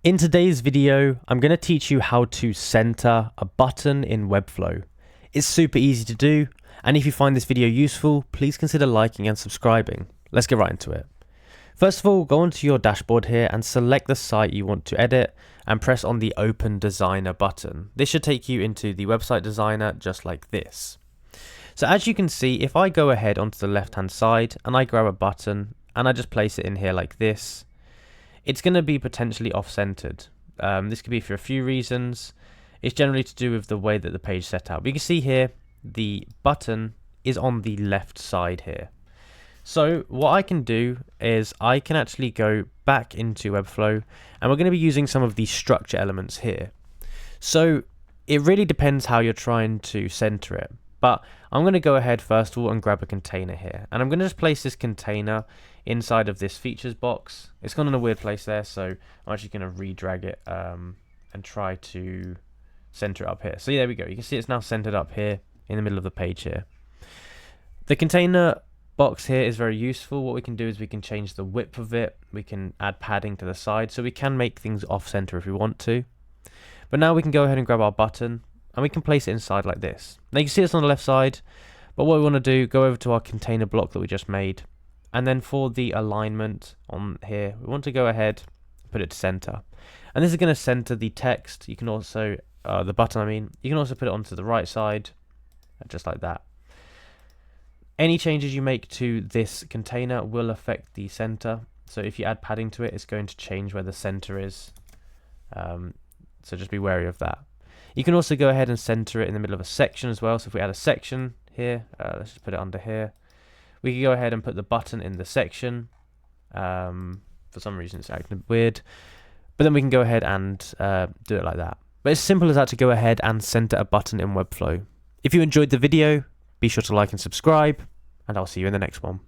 In today's video, I'm going to teach you how to center a button in Webflow. It's super easy to do, and if you find this video useful, please consider liking and subscribing. Let's get right into it. First of all, go onto your dashboard here and select the site you want to edit and press on the Open Designer button. This should take you into the website designer just like this. So as you can see, if I go ahead onto the left hand side and I grab a button and I just place it in here like this, it's going to be potentially off-centered. This could be for a few reasons. It's generally to do with the way that the page is set out. But you can see here, the button is on the left side here. So what I can do is I can actually go back into Webflow, and we're going to be using some of the structure elements here. So it really depends how you're trying to center it. But I'm going to go ahead first of all and grab a container here. And I'm going to just place this container inside of this features box. It's gone in a weird place there, so I'm actually going to re-drag it and try to center it up here. So yeah, there we go. You can see it's now centered up here in the middle of the page here. The container box here is very useful. What we can do is we can change the width of it. We can add padding to the side, so we can make things off center if we want to. But now we can go ahead and grab our button and we can place it inside like this. Now you can see it's on the left side, but what we want to do, go over to our container block that we just made, and then for the alignment on here, we want to go ahead and put it to center. And this is going to center the text. You can also, the button I mean, you can also put it onto the right side, just like that. Any changes you make to this container will affect the center. So if you add padding to it, it's going to change where the center is. So just be wary of that. You can also go ahead and center it in the middle of a section as well. So if we add a section here, let's just put it under here. We can go ahead and put the button in the section. For some reason it's acting weird. But then we can go ahead and do it like that. But it's simple as that to go ahead and center a button in Webflow. If you enjoyed the video, be sure to like and subscribe, and I'll see you in the next one.